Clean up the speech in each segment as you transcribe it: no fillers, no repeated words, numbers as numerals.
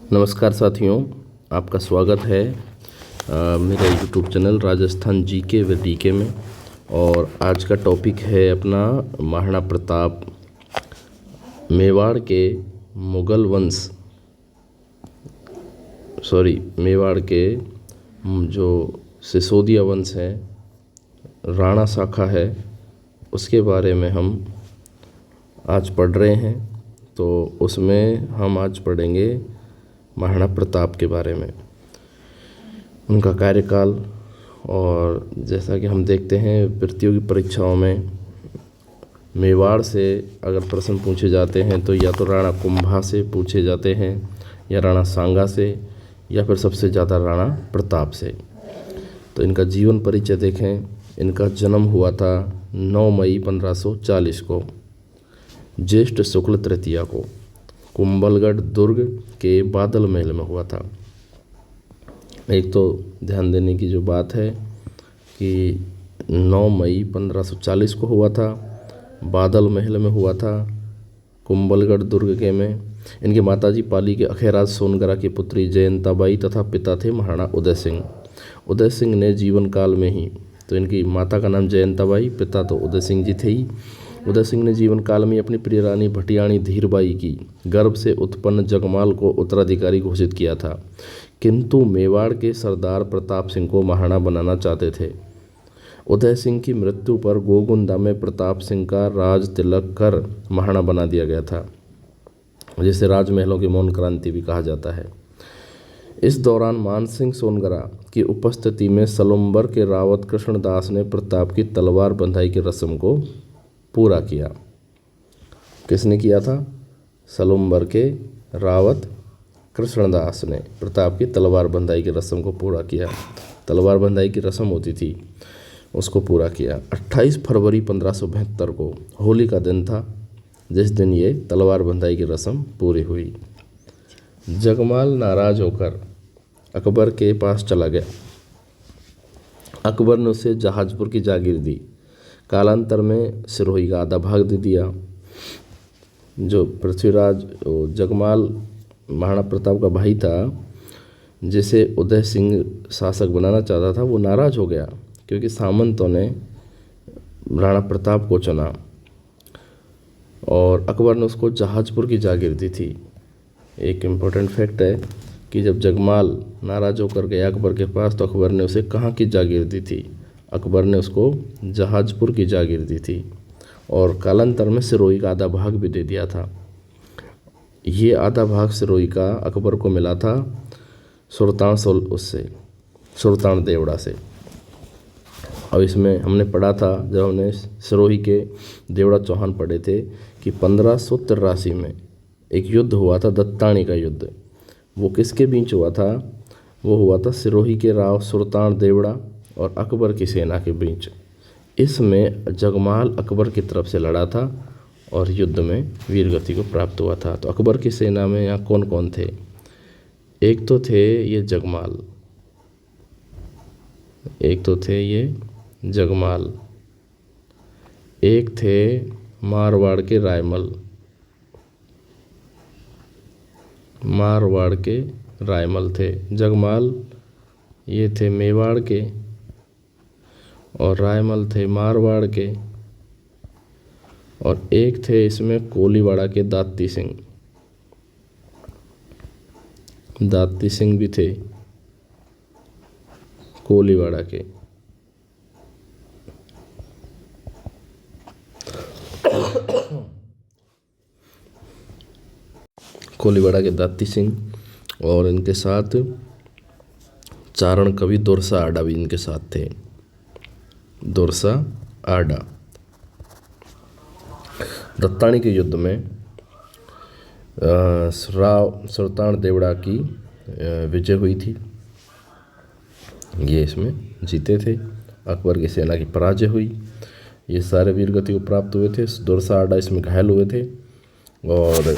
नमस्कार साथियों, आपका स्वागत है मेरा यूट्यूब चैनल राजस्थान जीके व डीके में। और आज का टॉपिक है अपना महाराणा प्रताप, मेवाड़ के मुगल वंश, मेवाड़ के जो सिसोदिया वंश है, राणा शाखा है, उसके बारे में हम आज पढ़ रहे हैं। तो उसमें हम आज पढ़ेंगे महाराणा प्रताप के बारे में, उनका कार्यकाल। और जैसा कि हम देखते हैं प्रतियोगी परीक्षाओं में मेवाड़ से अगर प्रश्न पूछे जाते हैं तो या तो राणा कुंभा से पूछे जाते हैं, या राणा सांगा से, या फिर सबसे ज़्यादा राणा प्रताप से। तो इनका जीवन परिचय देखें। इनका जन्म हुआ था 9 मई 1540 को, ज्येष्ठ शुक्ल तृतीया को, कुंभलगढ़ दुर्ग के बादल महल में हुआ था। एक तो ध्यान देने की जो बात है कि 9 मई 1540 को हुआ था, बादल महल में हुआ था, कुंभलगढ़ दुर्ग के में। इनके माताजी पाली के अखेराज सोनगरा की पुत्री जयंताबाई तथा पिता थे महाराणा उदय सिंह। उदय सिंह ने जीवन काल में ही, तो इनकी माता का नाम जयंताबाई, पिता तो उदय सिंह जी थे ही। उदय सिंह ने जीवन काल में अपनी प्रिय रानी भटियाणी धीरबाई की गर्भ से उत्पन्न जगमाल को उत्तराधिकारी घोषित किया था, किंतु मेवाड़ के सरदार प्रताप सिंह को महाराणा बनाना चाहते थे। उदय सिंह की मृत्यु पर गोगुंदा में प्रताप सिंह का राज तिलक कर महाराणा बना दिया गया था, जिसे राजमहलों की मौन क्रांति भी कहा जाता है। इस दौरान मानसिंह सोनगरा की उपस्थिति में सलुम्बर के रावत कृष्णदास ने प्रताप की तलवार बंधाई की रस्म को पूरा किया। किसने किया था? सलुम्बर के रावत कृष्णदास ने प्रताप की तलवार बंधाई की रस्म को पूरा किया। तलवार बंधाई की रस्म होती थी, उसको पूरा किया। 28 फरवरी 1572 को होली का दिन था, जिस दिन ये तलवार बंधाई की रस्म पूरी हुई। जगमाल नाराज होकर अकबर के पास चला गया। अकबर ने उसे जहाजपुर की जागीर दी। कालांतर में सिरोही का आधा भाग दे दिया। जो पृथ्वीराज जगमाल महाराणा प्रताप का भाई था, जिसे उदय सिंह शासक बनाना चाहता था, वो नाराज हो गया क्योंकि सामंतों ने राणा प्रताप को चुना और अकबर ने उसको जहाजपुर की जागीर दी थी। एक इम्पोर्टेंट फैक्ट है कि जब जगमाल नाराज होकर गया अकबर के पास, तो अकबर ने उसे कहाँ की जागीर दी थी? अकबर ने उसको जहाजपुर की जागीर दी थी और कालांतर में सिरोही का आधा भाग भी दे दिया था। ये आधा भाग सिरोही का अकबर को मिला था सुल्तान देवड़ा से। अब इसमें हमने पढ़ा था, जब हमने सिरोही के देवड़ा चौहान पढ़े थे, कि 1583 में एक युद्ध हुआ था, दत्तानी का युद्ध। वो किसके बीच हुआ था? वो हुआ था सिरोही के राव सुल्तान देवड़ा और अकबर की सेना के बीच। इसमें जगमाल अकबर की तरफ से लड़ा था और युद्ध में वीरगति को प्राप्त हुआ था। तो अकबर की सेना में यहाँ कौन कौन थे? एक तो थे ये जगमाल, एक थे मारवाड़ के रायमल थे। जगमाल ये थे मेवाड़ के और रायमल थे मारवाड़ के। और एक थे इसमें कोलीवाड़ा के दात्ती सिंह भी थे कोलीवाड़ा के। कोलीवाड़ा के दात्ती सिंह, और इनके साथ चारण कवि दुरसा आडा भी इनके साथ थे। दुरसा आडा। दत्तानी के युद्ध में राव सुल्तान देवड़ा की विजय हुई थी। ये इसमें जीते थे। अकबर की सेना की पराजय हुई। ये सारे वीरगति को प्राप्त हुए थे। दुरसा आडा इसमें घायल हुए थे और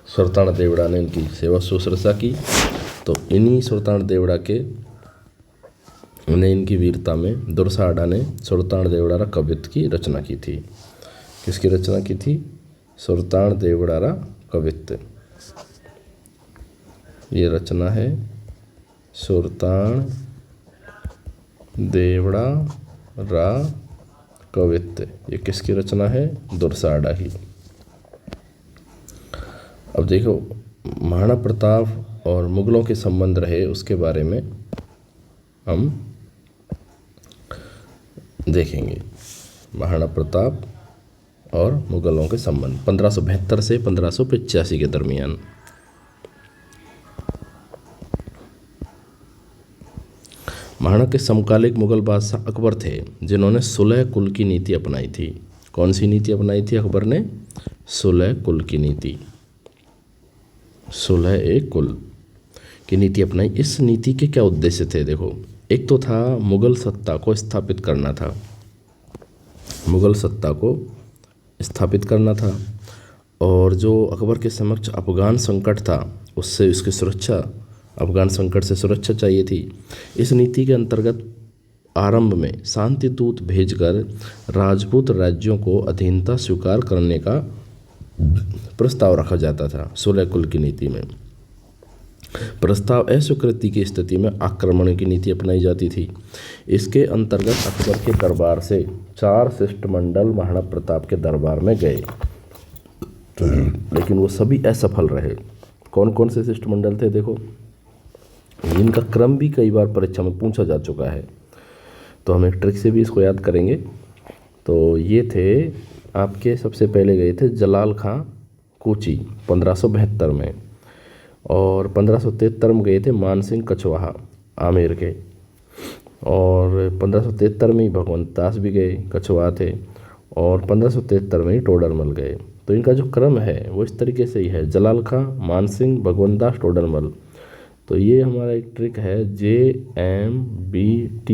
सुल्तान देवड़ा ने इनकी सेवा शुश्रूषा की। तो इन्हीं सुल्तान देवड़ा के ने इनकी वीरता में दुरसा आडा ने सुल्तान देवड़ा कवित्व की रचना की थी। किसकी रचना की थी? सुल्तान देवड़ा कवित्व। ये रचना है सुरतान देवड़ा रा कवित्त। ये किसकी रचना है? दुर्साडा की। अब देखो, महाराणा प्रताप और मुगलों के संबंध रहे उसके बारे में हम देखेंगे। महाराणा प्रताप और मुगलों के संबंध 1572 से 1585 के दरमियान। महाराणा के समकालिक मुगल बादशाह अकबर थे, जिन्होंने सुलह कुल की नीति अपनाई थी। कौन सी नीति अपनाई थी अकबर ने? सुलह कुल की नीति। सुलह ए कुल की नीति अपनाई। इस नीति के क्या उद्देश्य थे? देखो, एक तो था मुगल सत्ता को स्थापित करना था, मुगल सत्ता को स्थापित करना था, और जो अकबर के समक्ष अफगान संकट था उससे उसकी सुरक्षा, अफगान संकट से सुरक्षा चाहिए थी। इस नीति के अंतर्गत आरंभ में शांति दूत भेजकर राजपूत राज्यों को अधीनता स्वीकार करने का प्रस्ताव रखा जाता था। सुलह कुल की नीति में प्रस्ताव अस्वीकृति की स्थिति में आक्रमण की नीति अपनाई जाती थी। इसके अंतर्गत अकबर के दरबार से 4 शिष्टमंडल महाराणा प्रताप के दरबार में गए, लेकिन वो सभी असफल रहे। कौन कौन से शिष्टमंडल थे? देखो, इनका क्रम भी कई बार परीक्षा में पूछा जा चुका है, तो हम एक ट्रिक से भी इसको याद करेंगे। तो ये थे आपके, सबसे पहले गए थे जलाल खां कोची 1572 में, और 1573 में गए थे मानसिंह कछवाहा आमेर के, और 1573 में ही भगवंत दास भी गए, कछवाहा थे, और 1573 में ही टोडरमल गए। तो इनका जो क्रम है वो इस तरीके से ही है, जलाल खां, मानसिंह, भगवंत दास, टोडरमल। तो ये हमारा एक ट्रिक है, JMBT।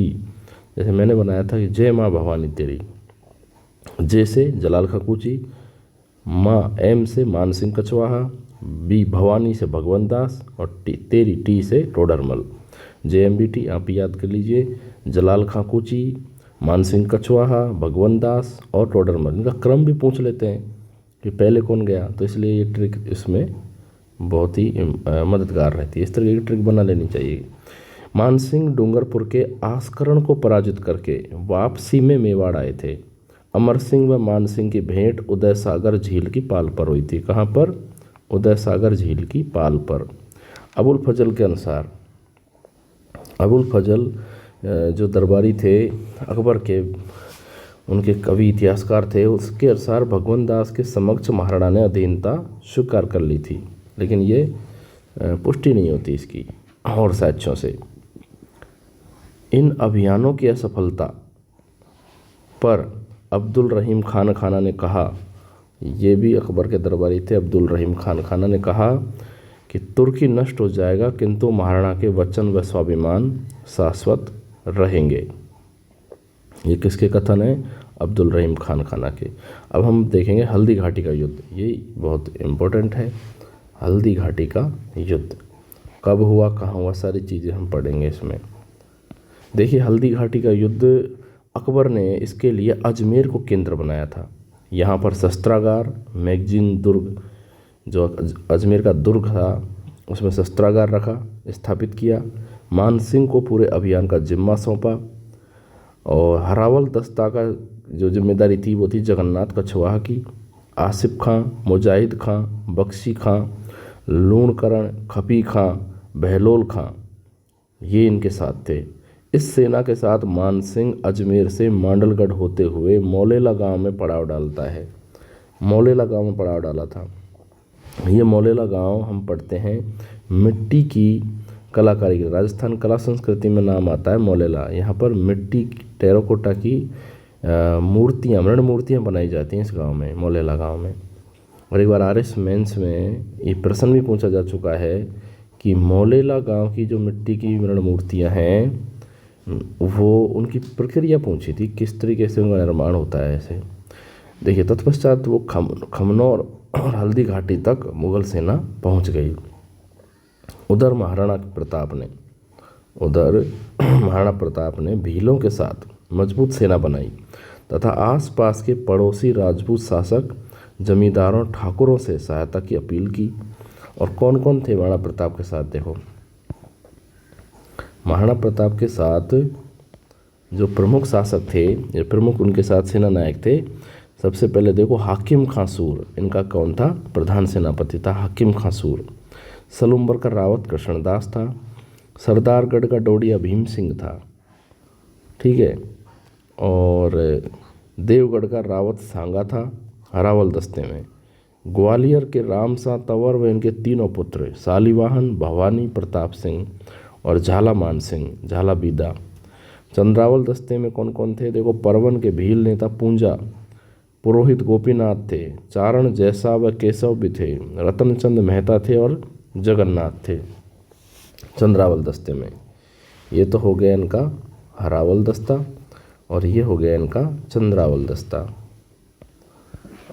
जैसे मैंने बनाया था कि जय माँ भवानी तेरी, जे से जलाल खां कोची, माँ M से मानसिंह कछवाहा, B भवानी से भगवंत दास, और तेरी T से टोडरमल। JMBT आप याद कर लीजिए, जलाल खां कोची, मानसिंह कछवाहा, भगवंत दास और टोडरमल। इनका क्रम भी पूछ लेते हैं कि पहले कौन गया, तो इसलिए ये ट्रिक इसमें बहुत ही मददगार रहती है। इस तरह की ट्रिक बना लेनी चाहिए। मानसिंह डूंगरपुर के आस्करण को पराजित करके वापसी में मेवाड़ आए थे। अमर सिंह व मानसिंह की भेंट उदय सागर झील की पाल पर हुई थी। कहाँ पर? उदय सागर झील की पाल पर। अबुल फजल के अनुसार, अबुल फजल जो दरबारी थे अकबर के, उनके कवि इतिहासकार थे, उसके अनुसार भगवंत दास के समक्ष महाराणा ने अधीनता स्वीकार कर ली थी, लेकिन ये पुष्टि नहीं होती इसकी और साक्ष्यों से। इन अभियानों की असफलता पर अब्दुल रहीम खान खाना ने कहा, ये भी अकबर के दरबारी थे, अब्दुल रहीम खान खाना ने कहा कि तुर्की नष्ट हो जाएगा किंतु महाराणा के वचन व स्वाभिमान शाश्वत रहेंगे। ये किसके कथन है? अब्दुल रहीम खान खाना के। अब हम देखेंगे हल्दी घाटी का युद्ध, ये बहुत इम्पोर्टेंट है। हल्दी घाटी का युद्ध कब हुआ, कहाँ हुआ, सारी चीज़ें हम पढ़ेंगे इसमें। देखिए, हल्दी घाटी का युद्ध अकबर ने इसके लिए अजमेर को केंद्र बनाया था। यहाँ पर शस्त्रागार, मैगजीन दुर्ग, जो अजमेर का दुर्ग था उसमें शस्त्रागार रखा, स्थापित किया। मानसिंह को पूरे अभियान का जिम्मा सौंपा, और हरावल दस्ता का जो जिम्मेदारी थी वो थी जगन्नाथ कछवाहा की। आसिफ खां, मुजाहिद खां, बख्शी खां, लूणकरण, खपी खां, बहलोल खां, ये इनके साथ थे। इस सेना के साथ मानसिंह अजमेर से मांडलगढ़ होते हुए मौलेला गांव में पड़ाव डालता है। मौलेला गांव में पड़ाव डाला था। ये मौलेला गांव हम पढ़ते हैं मिट्टी की कलाकारी की, राजस्थान कला संस्कृति में नाम आता है मौलेला। यहाँ पर मिट्टी टेराकोटा की मूर्तियाँ, मृण मूर्तियाँ बनाई जाती हैं इस गांव में, मौलेला गांव में। और एक बार RS मेंस में ये प्रश्न भी पूछा जा चुका है कि मौलेला गांव की जो मिट्टी की मृण मूर्तियाँ हैं वो उनकी प्रक्रिया पूछी थी, किस तरीके से उनका निर्माण होता है। ऐसे देखिए, तत्पश्चात वो खमनौर और हल्दी घाटी तक मुगल सेना पहुंच गई। उधर महाराणा प्रताप ने भीलों के साथ मजबूत सेना बनाई तथा आसपास के पड़ोसी राजपूत शासक, जमींदारों, ठाकुरों से सहायता की अपील की। और कौन कौन थे महाराणा प्रताप के साथ? देखो, महाराणा प्रताप के साथ जो प्रमुख शासक थे, ये प्रमुख उनके साथ सेना नायक थे। सबसे पहले देखो हाकिम खां सूर, इनका कौन था? प्रधान सेनापति था हाकिम खां सूर। सलूम्बर का रावत कृष्णदास था। सरदारगढ़ का डोडिया भीम सिंह था, ठीक है। और देवगढ़ का रावत सांगा था हरावल दस्ते में। ग्वालियर के रामसा तंवर व इनके तीनों पुत्र शालिवाहन, भवानी प्रताप सिंह और झाला मान सिंह, झाला बीदा। चंद्रावल दस्ते में कौन कौन थे? देखो, परवन के भील नेता पूंजा, पुरोहित गोपीनाथ थे, चारण जैसा व केशव भी थे, रतनचंद मेहता थे और जगन्नाथ थे चंद्रावल दस्ते में। ये तो हो गया इनका हरावल दस्ता और ये हो गया इनका चंद्रावल दस्ता।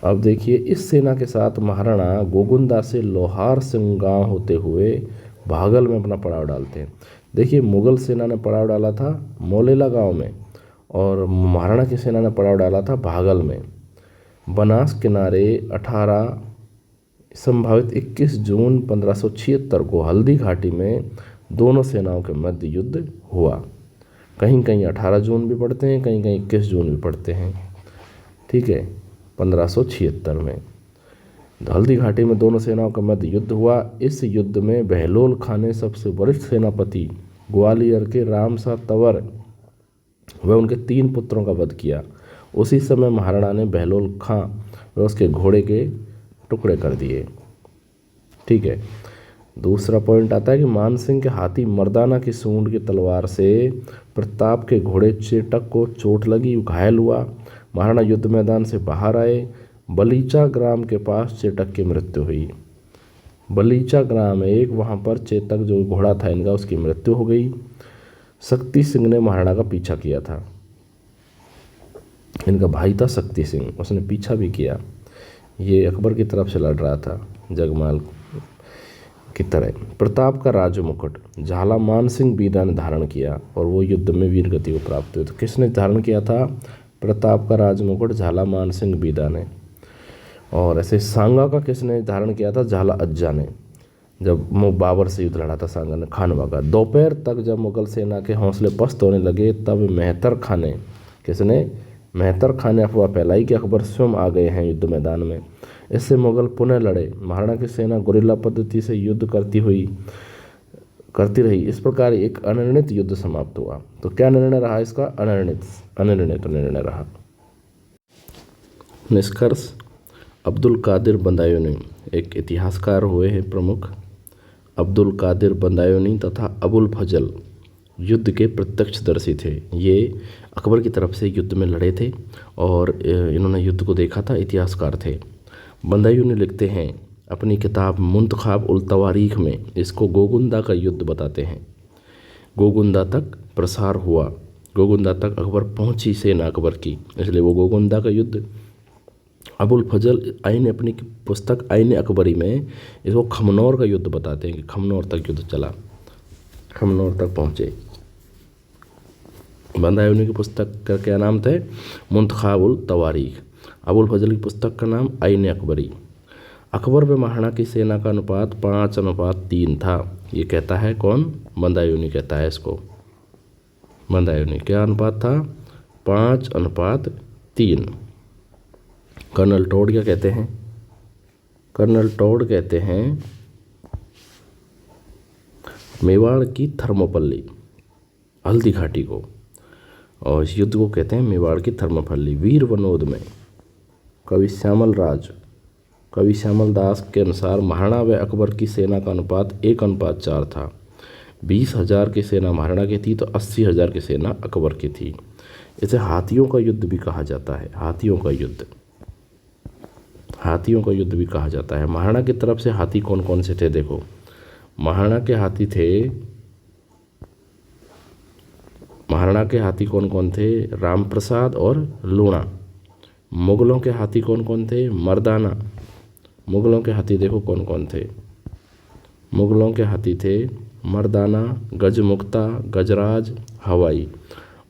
अब देखिए, इस सेना के साथ महाराणा गोगुंदा से लोहार सिंह गांव होते हुए भागल में अपना पड़ाव डालते हैं। देखिए, मुगल सेना ने पड़ाव डाला था मोलेला गांव में और महाराणा की सेना ने पड़ाव डाला था भागल में। बनास किनारे 18 संभावित 21 जून 1576 को हल्दी घाटी में दोनों सेनाओं के मध्य युद्ध हुआ। कहीं कहीं 18 जून भी पड़ते हैं, कहीं कहीं 21 जून भी पड़ते हैं, ठीक है। 1576 में हल्दी घाटी में दोनों सेनाओं का मध्य युद्ध हुआ। इस युद्ध में बहलोल खां ने सबसे वरिष्ठ सेनापति ग्वालियर के रामसा तंवर व उनके 3 पुत्रों का वध किया। उसी समय महाराणा ने बहलोल खां व उसके घोड़े के टुकड़े कर दिए, ठीक है। दूसरा पॉइंट आता है कि मानसिंह के हाथी मर्दाना की सूंड की तलवार से प्रताप के घोड़े चेटक को चोट लगी, घायल हुआ। महाराणा युद्ध मैदान से बाहर आए। बलीचा ग्राम के पास चेटक की मृत्यु हुई। बलीचा ग्राम एक, वहाँ पर चेतक जो घोड़ा था इनका, उसकी मृत्यु हो गई। शक्ति सिंह ने महाराणा का पीछा किया था। इनका भाई था शक्ति सिंह, उसने पीछा भी किया। ये अकबर की तरफ से लड़ रहा था जगमाल की तरह। प्रताप का राज मुकुट झाला मान सिंह बीदा ने धारण किया और वो युद्ध में वीर गति को प्राप्त हुए। तो किसने धारण किया था प्रताप का राज मुकुट? झाला मान सिंह बीदा ने। और ऐसे सांगा का किसने धारण किया था? झाला अज्जा ने, जब बाबर से युद्ध लड़ा था सांगा ने खानवा का। दोपहर तक जब मुगल सेना के हौसले पस्त होने लगे तब मेहतर खां ने, किसने? मेहतर खां ने अफवाह फैलाई कि अकबर स्वयं आ गए हैं युद्ध मैदान में। इससे मुगल पुनः लड़े। महाराणा की सेना गुरिल्ला पद्धति से युद्ध करती रही। इस प्रकार एक अनिर्णित युद्ध समाप्त हुआ। तो क्या निर्णय रहा इसका? अनिर्णित निर्णय रहा। निष्कर्ष, अब्दुल कादिर बदायूनी एक इतिहासकार हुए हैं प्रमुख। अब्दुल कादिर बदायूनी तथा अबुल फजल युद्ध के प्रत्यक्षदर्शी थे। ये अकबर की तरफ से युद्ध में लड़े थे और इन्होंने युद्ध को देखा था, इतिहासकार थे। बदायूनी लिखते हैं अपनी किताब मुंतखाब उल तवारीख में, इसको गोगुंदा का युद्ध बताते हैं। गोगुंदा तक प्रसार हुआ, गोगुंदा तक अकबर पहुंची सेना अकबर की, इसलिए वो गोगुंदा का युद्ध। अबुल फजल आइन अपनी पुस्तक आइन अकबरी में इसको खमनौर का युद्ध बताते हैं कि खमनौर तक युद्ध चला, खमनौर तक पहुँचे। बदायूनी की पुस्तक का क्या नाम था? मुंतखाब उल तवारीख। अबुल फजल की पुस्तक का नाम आइन अकबरी। अकबर व महाराणा की सेना का अनुपात 5:3 था। ये कहता है कौन? बदायूनी कहता है इसको। बदायूनी क्या अनुपात था? 5:3। कर्नल टोड क्या कहते हैं? कर्नल टोड कहते हैं मेवाड़ की थर्मोपल्ली, हल्दी घाटी को, और इस युद्ध को कहते हैं मेवाड़ की थर्मोपल्ली। वीर विनोद में कवि श्यामल दास के अनुसार महाराणा व अकबर की सेना का अनुपात 1:4 था। 20,000 की सेना महाराणा की थी तो 80,000 की सेना अकबर की थी। इसे हाथियों का युद्ध भी कहा जाता है। हाथियों का युद्ध भी कहा जाता है। महाराणा की तरफ से हाथी कौन कौन से थे? देखो, महाराणा के हाथी कौन कौन थे? रामप्रसाद और लूणा। मुगलों के हाथी कौन कौन थे? मर्दाना। मुगलों के हाथी देखो कौन कौन थे? मुगलों के हाथी थे मर्दाना, गजमुक्ता, गजराज, हवाई।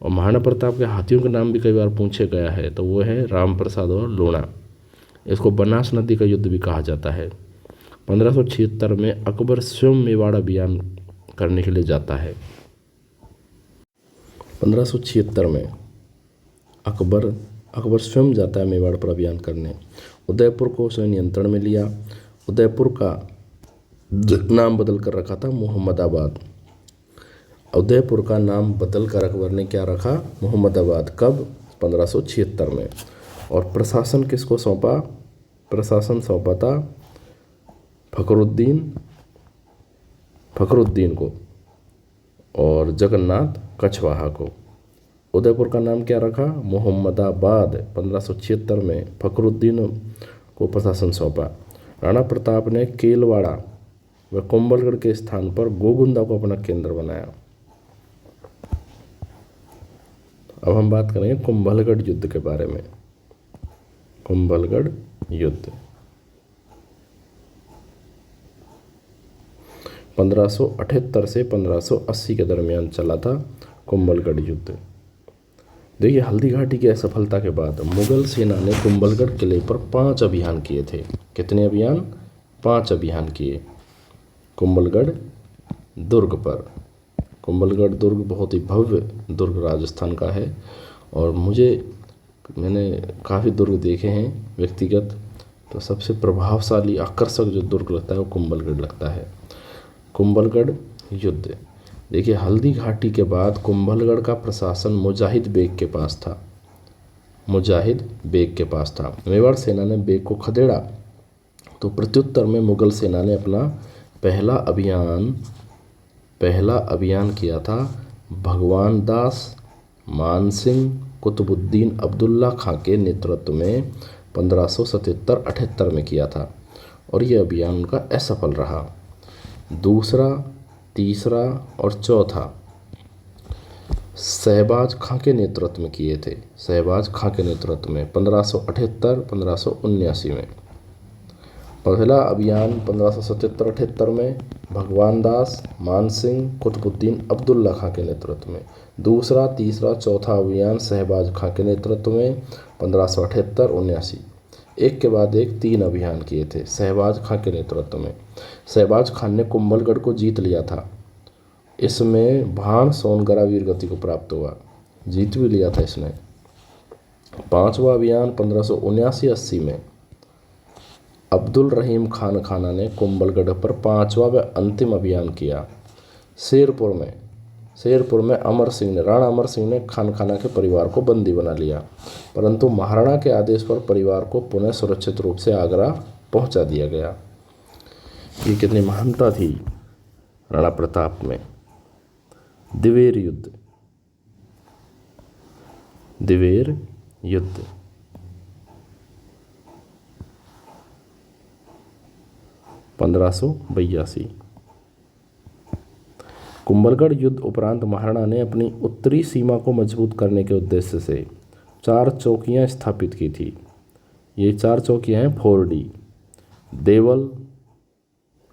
और महाराणा प्रताप के हाथियों के नाम भी कई बार पूछे गया है, तो वो है रामप्रसाद और लूणा। इसको बनास नदी का युद्ध भी कहा जाता है। 1576 में अकबर स्वयं मेवाड़ अभियान करने के लिए जाता है। 1576 में अकबर स्वयं जाता है मेवाड़ पर अभियान करने। उदयपुर को उसने नियंत्रण में लिया। उदयपुर का नाम बदल कर रखा था मोहम्मदाबाद। उदयपुर का नाम बदल कर अकबर ने क्या रखा? मोहम्मदाबाद। कब? 1576 में। और प्रशासन किसको सौंपा? प्रशासन सौंपा था फखरुद्दीन को और जगन्नाथ कछवाहा को। उदयपुर का नाम क्या रखा? मोहम्मदाबाद। 1576 में फखरुद्दीन को प्रशासन सौंपा। राणा प्रताप ने केलवाड़ा व कुंभलगढ़ के स्थान पर गोगुंदा को अपना केंद्र बनाया। अब हम बात करेंगे कुंभलगढ़ युद्ध के बारे में। कुंभलगढ़ युद्ध 1578 से 1580 के दरमियान चला था कुंभलगढ़ युद्ध। देखिए, हल्दी घाटी की असफलता के बाद मुगल सेना ने कुंभलगढ़ किले पर 5 अभियान किए थे। कितने अभियान? 5 अभियान किए कुंभलगढ़ दुर्ग पर। कुंभलगढ़ दुर्ग बहुत ही भव्य दुर्ग राजस्थान का है और मैंने काफ़ी दुर्ग देखे हैं व्यक्तिगत, तो सबसे प्रभावशाली आकर्षक जो दुर्ग लगता है वो कुंभलगढ़ लगता है। कुंभलगढ़ युद्ध, देखिए, हल्दी घाटी के बाद कुंभलगढ़ का प्रशासन मुजाहिद बेग के पास था। मेवाड़ सेना ने बेग को खदेड़ा तो प्रत्युत्तर में मुगल सेना ने अपना पहला अभियान किया था भगवान दास मानसिंह कुतुबुद्दीन अब्दुल्ला खां के नेतृत्व में 1577-78 में किया था और यह अभियान उनका असफल रहा। दूसरा, तीसरा और चौथा शहबाज खां के नेतृत्व में किए थे। शहबाज खां के नेतृत्व में 1578-1579 में। पहला अभियान 1577-78 में भगवान दास मानसिंह कुतुबुद्दीन अब्दुल्ला खां के नेतृत्व में। दूसरा, तीसरा, चौथा अभियान शहबाज खां के नेतृत्व में 1578-79। एक के बाद एक 3 अभियान किए थे शहबाज खां के नेतृत्व में। शहबाज खान ने कुंभलगढ़ को जीत लिया था। इसमें भाण सोनगरा वीरगति को प्राप्त हुआ, जीत भी लिया था इसने। 5वां अभियान 1579-80 में अब्दुल रहीम खान खाना ने कुंभलगढ़ पर 5वां व अंतिम अभियान किया। शेरपुर में राणा अमर सिंह ने खान खाना के परिवार को बंदी बना लिया, परंतु महाराणा के आदेश पर परिवार को पुनः सुरक्षित रूप से आगरा पहुंचा दिया गया। ये कितनी महानता थी राणा प्रताप में। दिवेर युद्ध 1582। कुंभलगढ़ युद्ध उपरांत महाराणा ने अपनी उत्तरी सीमा को मजबूत करने के उद्देश्य से 4 चौकियां स्थापित की थी। ये 4 चौकियां हैं फोरडी, देवल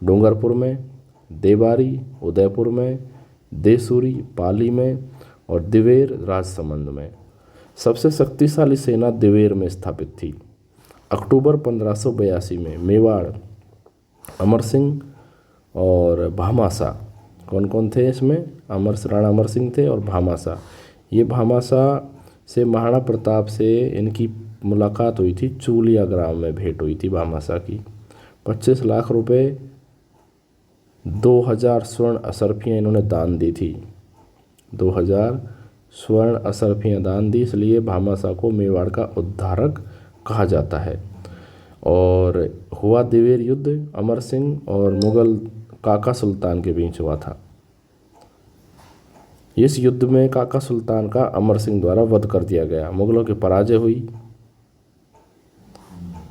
डूंगरपुर में, देवारी उदयपुर में, देसूरी पाली में और दिवेर राजसमंद में। सबसे शक्तिशाली सेना दिवेर में स्थापित थी। अक्टूबर 1582 में मेवाड़, अमर सिंह और भामासा, कौन कौन थे इसमें? राणा अमर सिंह थे और भामासा। ये भामासा से महाराणा प्रताप से इनकी मुलाकात हुई थी, चूलिया ग्राम में भेंट हुई थी भामासा की। 25 लाख रुपए, 2000 स्वर्ण असरफियाँ इन्होंने दान दी थी। 2000 स्वर्ण असरफियाँ दान दी, इसलिए भामासा को मेवाड़ का उद्धारक कहा जाता है। और हुआ दिवेर युद्ध अमर सिंह और मुगल काका सुल्तान के बीच हुआ था। इस युद्ध में काका सुल्तान का अमर सिंह द्वारा वध कर दिया गया। मुगलों की पराजय हुई।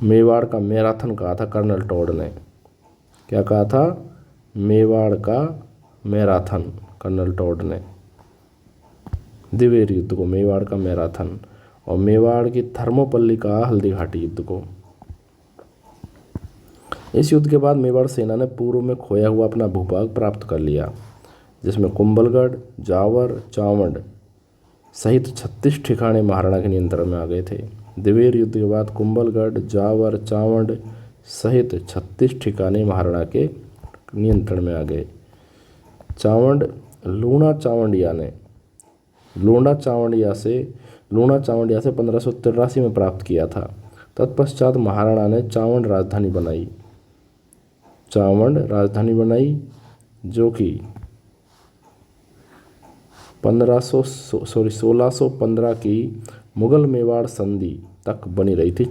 मेवाड़ का मैराथन कहा था कर्नल टॉड ने। क्या कहा था? मेवाड़ का मैराथन, कर्नल टॉड ने। दिवेर युद्ध को मेवाड़ का मैराथन, और मेवाड़ की थर्मोपल्ली का हल्दी घाटी युद्ध को। इस युद्ध के बाद मेवाड़ सेना ने पूर्व में खोया हुआ अपना भूभाग प्राप्त कर लिया, जिसमें कुंभलगढ़, जावर, चावंड सहित 36 ठिकाने महाराणा के नियंत्रण में आ गए थे। दिवेर युद्ध के बाद कुंभलगढ़, जावर, चावंड सहित 36 ठिकाने महाराणा के नियंत्रण में आ गए। चावंड लूणा चावंडिया से 1583 में प्राप्त किया था। तत्पश्चात महाराणा ने चावंड राजधानी बनाई जो कि 1615 की मुगल मेवाड़ संधि तक बनी रही थी।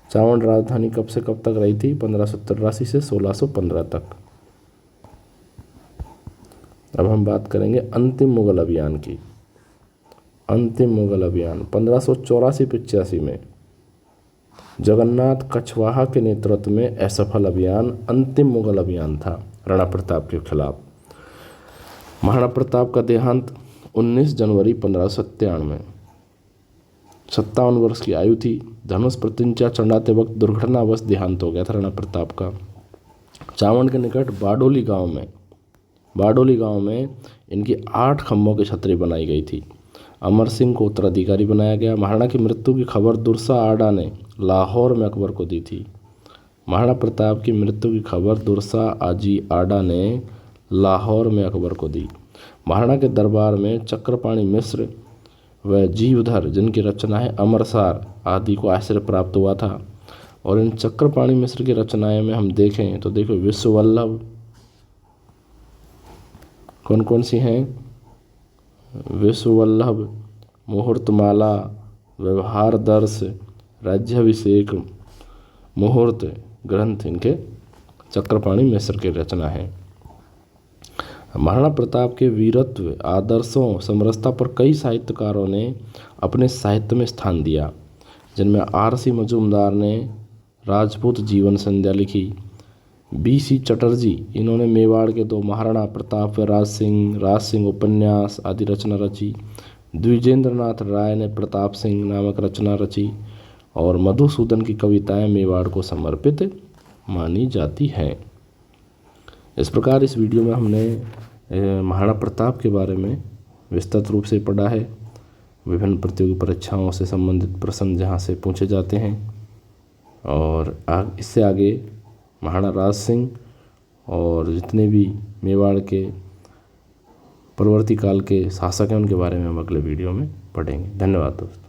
चावंड राजधानी कब से कब तक रही थी? 1583 से 1615 तक। अब हम बात करेंगे अंतिम मुगल अभियान की। अंतिम मुगल अभियान 1584-85 में जगन्नाथ कछवाहा के नेतृत्व में असफल अभियान अंतिम मुगल अभियान था राणा प्रताप के खिलाफ। महाराणा प्रताप का देहांत 19 जनवरी 1597 में 57 वर्ष की आयु थी। धनुष प्रतिंचा चढ़ाते वक्त दुर्घटनावश देहांत हो गया था राणा प्रताप का। चावंड के निकट बाडोली गांव में इनकी 8 खंभों की छतरी बनाई गई थी। अमर सिंह को उत्तराधिकारी बनाया गया। महाराणा की मृत्यु की खबर दुरसा आडा ने लाहौर में अकबर को दी थी। महाराणा प्रताप की मृत्यु की खबर दुरसा आजी आडा ने लाहौर में अकबर को दी। महाराणा के दरबार में चक्रपाणी मिश्र व जीवधर, जिनकी रचना है अमरसार आदि को आश्रय प्राप्त हुआ था। और इन चक्रपाणी मिश्र की रचनाएं में हम देखें तो देखो विश्ववल्लभ कौन कौन सी हैं? विश्ववल्लभ, मुहूर्तमाला, व्यवहार दर्श, राज्याभिषेक, मुहूर्त ग्रंथ इनके चक्रपाणी मिश्र की रचना है। महाराणा प्रताप के वीरत्व, आदर्शों, समरसता पर कई साहित्यकारों ने अपने साहित्य में स्थान दिया, जिनमें R.C. मजूमदार ने राजपूत जीवन संध्या लिखी। B.C. चटर्जी, इन्होंने मेवाड़ के 2 महाराणा प्रताप व राज सिंह उपन्यास आदि रचना रची। द्विजेंद्रनाथ राय ने प्रताप सिंह नामक रचना रची और मधुसूदन की कविताएं मेवाड़ को समर्पित मानी जाती हैं। इस प्रकार इस वीडियो में हमने महाराणा प्रताप के बारे में विस्तृत रूप से पढ़ा है। विभिन्न प्रतियोगी परीक्षाओं से संबंधित प्रश्न जहाँ से पूछे जाते हैं और इससे आगे महाराणा राज सिंह और जितने भी मेवाड़ के परवर्ती काल के शासक हैं उनके बारे में हम अगले वीडियो में पढ़ेंगे। धन्यवाद दोस्तों।